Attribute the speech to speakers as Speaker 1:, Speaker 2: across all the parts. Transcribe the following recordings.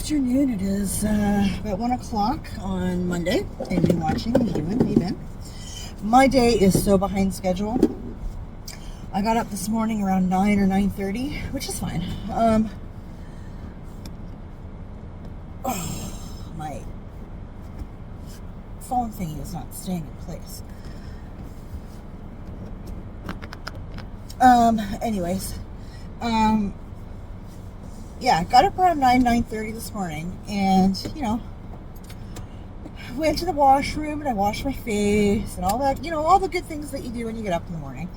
Speaker 1: afternoon. It is about 1 o'clock on Monday. And you're watching me doing Amen. My day is so behind schedule. I got up this morning around 9 or 9:30, which is fine. My phone thingy is not staying in place. Anyways, yeah, got up around 9:30 this morning, and went to the washroom and I washed my face and all that, all the good things that you do when you get up in the morning.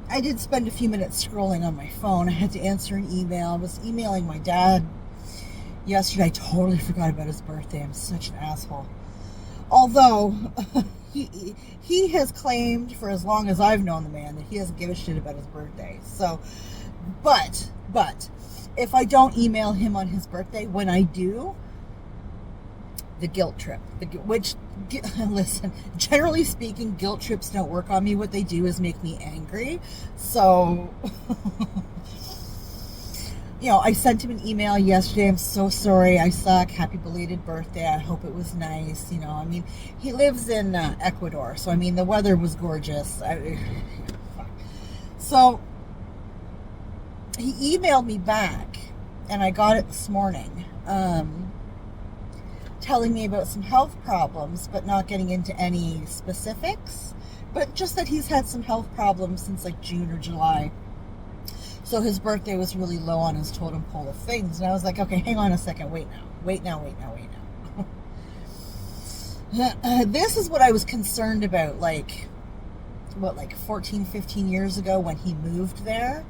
Speaker 1: I did spend a few minutes scrolling on my phone. I had to answer an email. I was emailing my dad yesterday. I totally forgot about his birthday. I'm such an asshole. Although he has claimed for as long as I've known the man that he doesn't give a shit about his birthday. So, but if I don't email him on his birthday, when I do, the guilt trip, listen, generally speaking, guilt trips don't work on me. What they do is make me angry. So, I sent him an email yesterday. I'm so sorry. I suck. Happy belated birthday. I hope it was nice. He lives in Ecuador. So, the weather was gorgeous. So, he emailed me back, and I got it this morning, telling me about some health problems, but not getting into any specifics, but just that he's had some health problems since like June or July. So his birthday was really low on his totem pole of things. And I was like, okay, hang on a second. Wait now. This is what I was concerned about, like 14, 15 years ago when he moved there,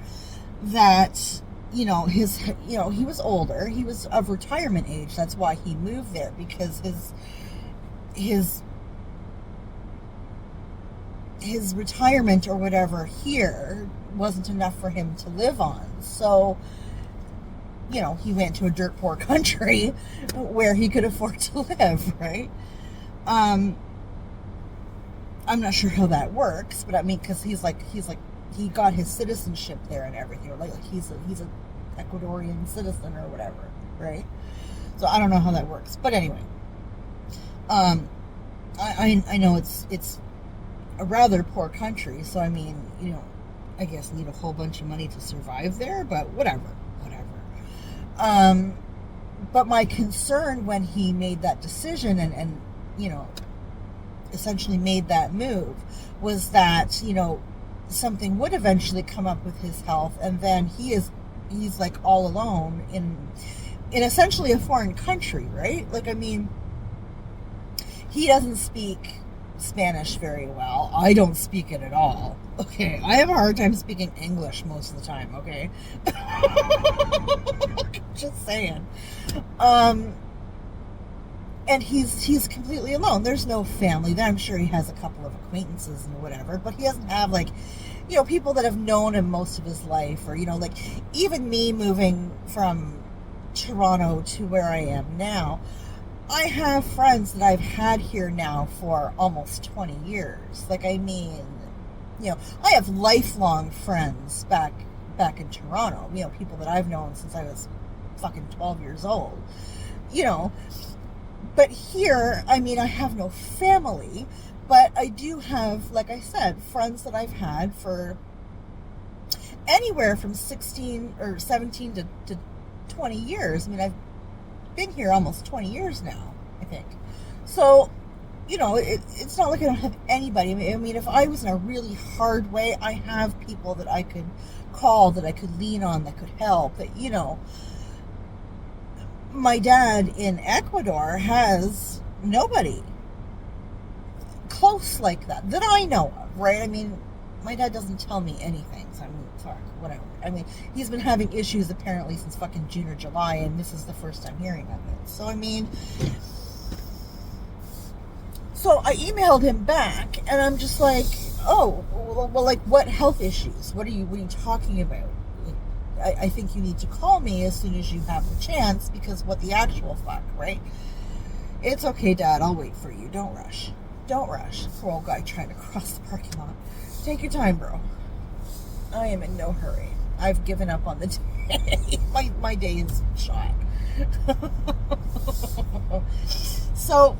Speaker 1: that he was older. He was of retirement age. That's why he moved there, because his retirement or whatever here wasn't enough for him to live on. So, he went to a dirt poor country where he could afford to live, right? I'm not sure how that works, but because he got his citizenship there and everything, or like he's a Ecuadorian citizen or whatever, right? So I don't know how that works, but anyway, I know it's a rather poor country, so I guess need a whole bunch of money to survive there, but whatever. But my concern when he made that decision and essentially made that move was that something would eventually come up with his health, and then he's like all alone in essentially a foreign country, right? He doesn't speak Spanish very well. I don't speak it at all. Okay, I have a hard time speaking English most of the time, okay? Just saying. And he's completely alone. There's no family there. I'm sure he has a couple of acquaintances and whatever, but he doesn't have people that have known him most of his life, or even me moving from Toronto to where I am now. I have friends that I've had here now for almost 20 years. I have lifelong friends back in Toronto, people that I've known since I was fucking 12 years old, But here, I have no family, but I do have, like I said, friends that I've had for anywhere from 16 or 17 to 20 years. I've been here almost 20 years now, I think. So, it's not like I don't have anybody. If I was in a really hard way, I have people that I could call, that I could lean on, that could help, that, my dad in Ecuador has nobody close like that I know of, right? My dad doesn't tell me anything, so fuck, whatever. He's been having issues apparently since fucking June or July, and this is the first I'm hearing of it. So, so I emailed him back, and I'm just like, oh, well, like, what health issues? What are you talking about? I think you need to call me as soon as you have the chance, because what the actual fuck, right? It's okay, Dad, I'll wait for you. Don't rush. Poor old guy trying to cross the parking lot. Take your time, bro. I am in no hurry. I've given up on the day. My day is shot. So,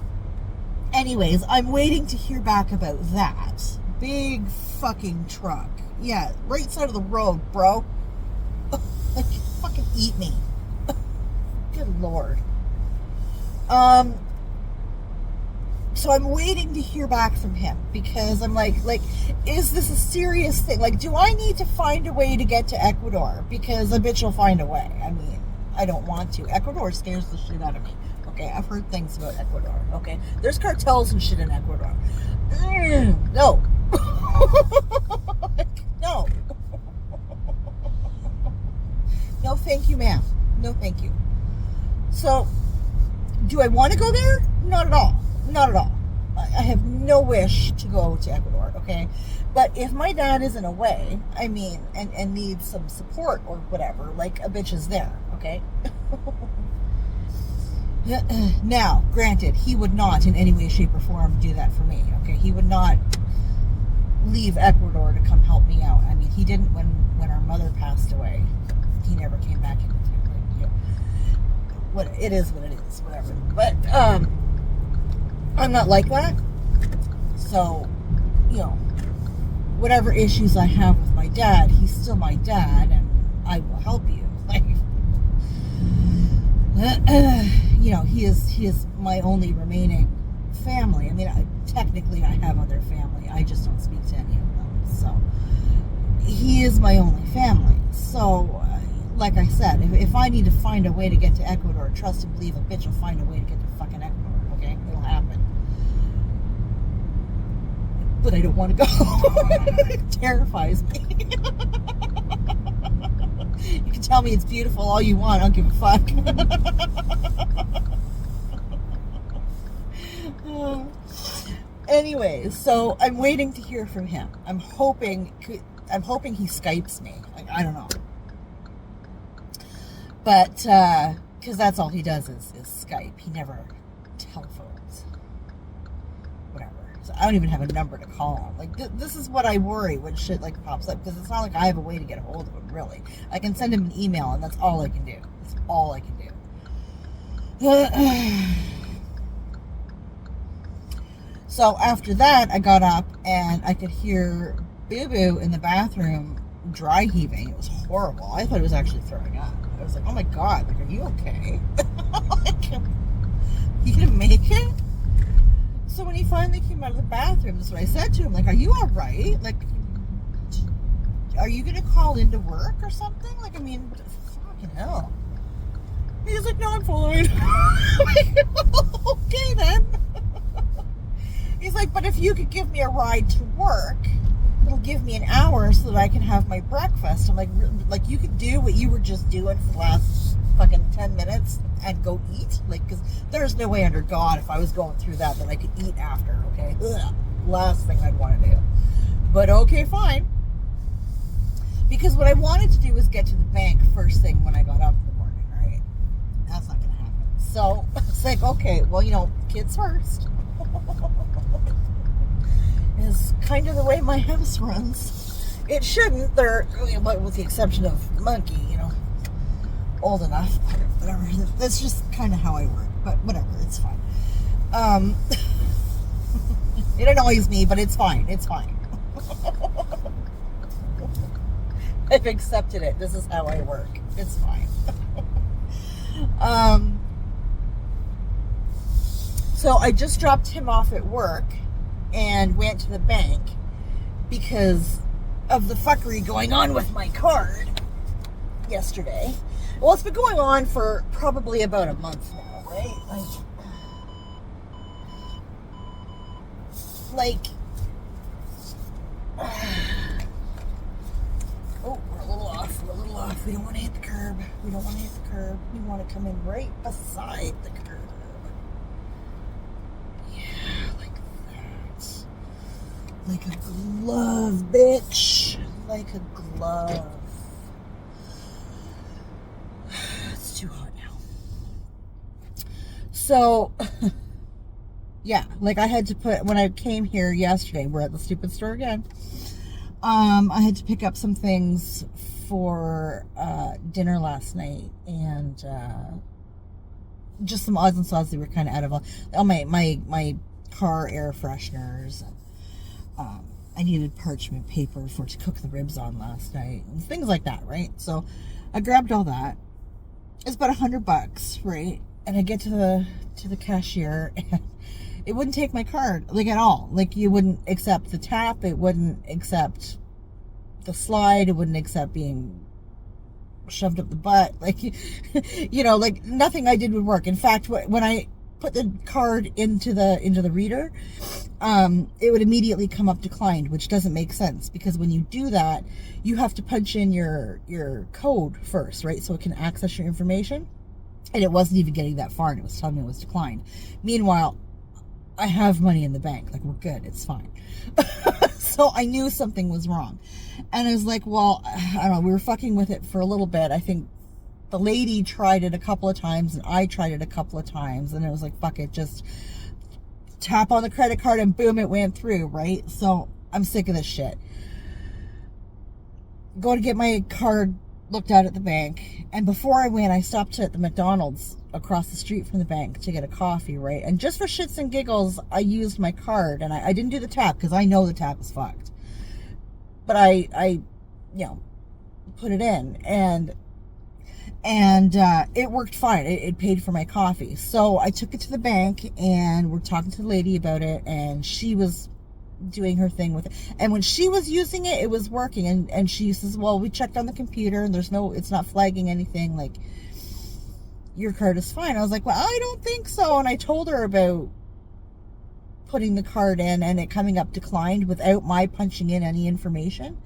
Speaker 1: anyways, I'm waiting to hear back about that. Big fucking truck. Yeah, right side of the road, bro. Like, fucking eat me. Good Lord. So I'm waiting to hear back from him because I'm like, is this a serious thing? Like, do I need to find a way to get to Ecuador? Because a bitch will find a way. I mean, I don't want to. Ecuador scares the shit out of me. Okay, I've heard things about Ecuador. Okay, there's cartels and shit in Ecuador. No. No. No, thank you, ma'am. No, thank you. So, do I want to go there? Not at all. Not at all. I have no wish to go to Ecuador, okay? But if my dad isn't away, I mean, and needs some support or whatever, like, a bitch is there, okay? Now, granted, he would not in any way, shape, or form do that for me, okay? He would not leave Ecuador to come help me out. I mean, he didn't when our mother passed away. He never came back into town. Like, what it is, whatever. But I'm not like that. So, whatever issues I have with my dad, he's still my dad, and I will help you. Like, he is my only remaining family. I mean, technically I have other family. I just don't speak to any of them. So, he is my only family. So, like I said, if I need to find a way to get to Ecuador, trust and believe a bitch will find a way to get to fucking Ecuador, okay? It'll happen. But I don't want to go. It terrifies me. You can tell me it's beautiful all you want. I don't give a fuck. Anyways, so I'm waiting to hear from him. I'm hoping he Skypes me. Like, I don't know. But, because that's all he does is Skype. He never telephones. Whatever. So I don't even have a number to call him. Like, this is what I worry when shit, like, pops up. Because it's not like I have a way to get a hold of him, really. I can send him an email, and that's all I can do. That's all I can do. So, after that, I got up, and I could hear Boo Boo in the bathroom dry heaving. It was horrible. I thought it was actually throwing up. I was like, oh my God, like, are you okay? Like, you gonna make it? So when he finally came out of the bathroom, that's what I said to him, like, are you all right? Like, are you gonna call into work or something? Like, I mean, fucking hell. He's like, no, I'm fine. Okay, then. He's like, but if you could give me a ride to work, it'll give me an hour so that I can have my breakfast. I'm like you could do what you were just doing for the last fucking 10 minutes and go eat? Like, because there's no way under God if I was going through that I could eat after, okay? Ugh, last thing I'd want to do. But okay, fine. Because what I wanted to do was get to the bank first thing when I got up in the morning, right? That's not going to happen. So, it's like, okay, well, kids first. Is kind of the way my house runs. It shouldn't. They're, with the exception of Monkey, old enough. Whatever. That's just kind of how I work. But whatever, it's fine. It annoys me, but it's fine. It's fine. I've accepted it. This is how I work. It's fine. So I just dropped him off at work and went to the bank because of the fuckery going on with my card yesterday. Well, it's been going on for probably about a month now, right? Oh, we're a little off. We don't want to hit the curb. We want to come in right beside the curb. Like a glove, bitch. Like a glove. It's too hot now. So, yeah, like I had to put, when I came here yesterday, we're at the stupid store again. I had to pick up some things for dinner last night, and just some odds and sods that were kind of out of all my car air fresheners. I needed parchment paper to cook the ribs on last night, and things like that, right? So I grabbed all that. It's about $100, right? And I get to the cashier, and it wouldn't take my card, like, at all. Like, you wouldn't accept the tap, it wouldn't accept the slide, it wouldn't accept being shoved up the butt, like, you know, like, nothing I did would work. In fact, when I put the card into the reader, it would immediately come up declined, which doesn't make sense, because when you do that, you have to punch in your code first, right? So it can access your information, and it wasn't even getting that far, and it was telling me it was declined. Meanwhile, I have money in the bank, like, we're good, it's fine. So I knew something was wrong, and I was like, well, I don't know, we were fucking with it for a little bit. I think the lady tried it a couple of times, and I tried it a couple of times, and it was like, fuck it, just tap on the credit card and boom, it went through, right? So I'm sick of this shit. Go to get my card looked at the bank, and before I went, I stopped at the McDonald's across the street from the bank to get a coffee, right? And just for shits and giggles, I used my card, and I didn't do the tap because I know the tap is fucked. But I you know, put it in, and it worked fine. It paid for my coffee. So I took it to the bank, and we're talking to the lady about it, and she was doing her thing with it. And when she was using it, it was working. And she says, well, we checked on the computer, and it's not flagging anything. Like, your card is fine. I was like, well, I don't think so. And I told her about putting the card in and it coming up declined without my punching in any information.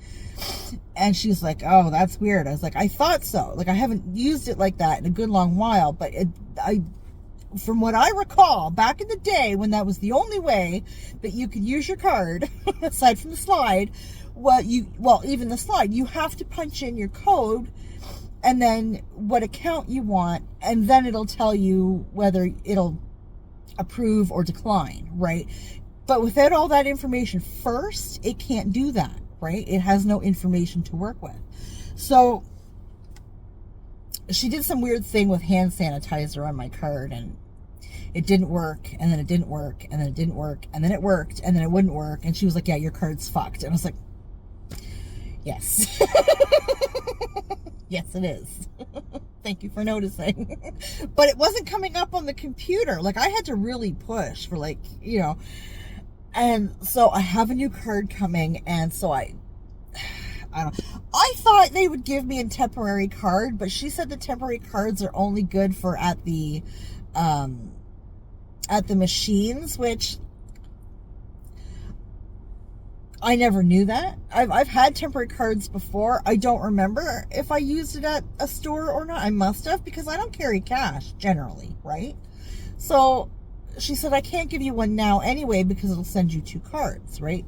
Speaker 1: And she's like, oh, that's weird. I was like, I thought so. Like, I haven't used it like that in a good long while, but from what I recall, back in the day when that was the only way that you could use your card, aside from the slide, even the slide, you have to punch in your code and then what account you want, and then it'll tell you whether it'll approve or decline, right? But without all that information first, it can't do that, right? It has no information to work with. So she did some weird thing with hand sanitizer on my card, and it didn't work, and then it didn't work, and then it didn't work, and then it worked, and then it wouldn't work. And she was like, yeah, your card's fucked. And I was like, yes. Yes, it is. Thank you for noticing. But it wasn't coming up on the computer. Like, I had to really push for, like, you know. And so I have a new card coming, and so I don't know. I thought they would give me a temporary card, but she said the temporary cards are only good for at the machines, which I never knew that. I've had temporary cards before. I don't remember if I used it at a store or not. I must have, because I don't carry cash generally, right? So she said, I can't give you one now anyway because it'll send you 2 cards, right?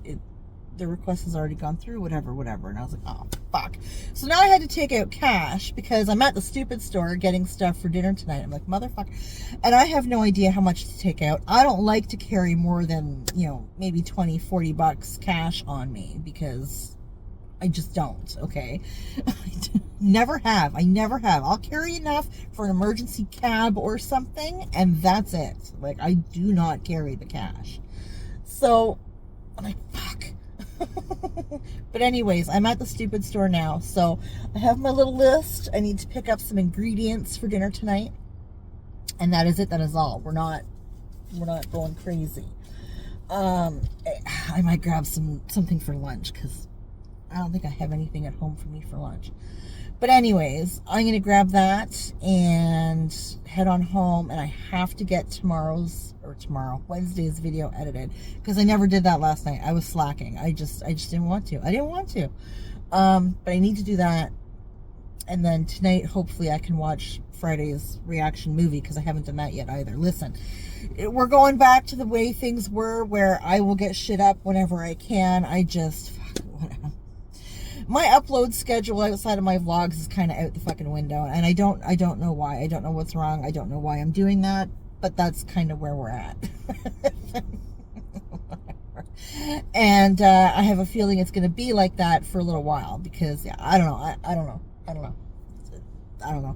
Speaker 1: The request has already gone through, whatever. And I was like, oh, fuck. So now I had to take out cash because I'm at the stupid store getting stuff for dinner tonight. I'm like, motherfucker. And I have no idea how much to take out. I don't like to carry more than, you know, maybe $20, $40 cash on me because I just don't, okay? I never have. I'll carry enough for an emergency cab or something, and that's it. Like, I do not carry the cash. So I'm like, fuck. But anyways, I'm at the stupid store now, so I have my little list. I need to pick up some ingredients for dinner tonight, and that is it. That is all. We're not going crazy. I might grab something for lunch because I don't think I have anything at home for me for lunch. But anyways, I'm gonna grab that and head on home, and I have to get Wednesday's video edited because I never did that last night. I was slacking. I just didn't want to. But I need to do that, and then tonight hopefully I can watch Friday's reaction movie because I haven't done that yet either. Listen, we're going back to the way things were, where I will get shit up whenever I can. Whatever. My upload schedule outside of my vlogs is kind of out the fucking window, and I don't know why. I don't know what's wrong. I don't know why I'm doing that, but that's kind of where we're at. And I have a feeling it's going to be like that for a little while because, yeah, I don't know. I don't know. I don't know. I don't know.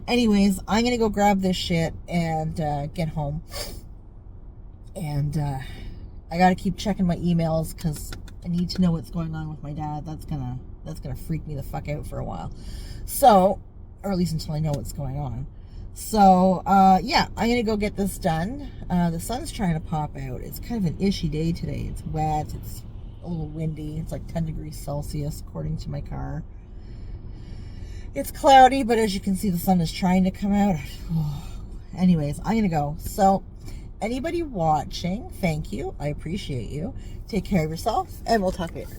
Speaker 1: Anyways, I'm going to go grab this shit and get home. And I got to keep checking my emails because I need to know what's going on with my dad. That's gonna freak me the fuck out for a while. So, or at least until I know what's going on. So, yeah, I'm going to go get this done. The sun's trying to pop out. It's kind of an ishy day today. It's wet. It's a little windy. It's like 10 degrees Celsius, according to my car. It's cloudy, but as you can see, the sun is trying to come out. Anyways, I'm going to go. So, anybody watching, thank you. I appreciate you. Take care of yourself, and we'll talk later.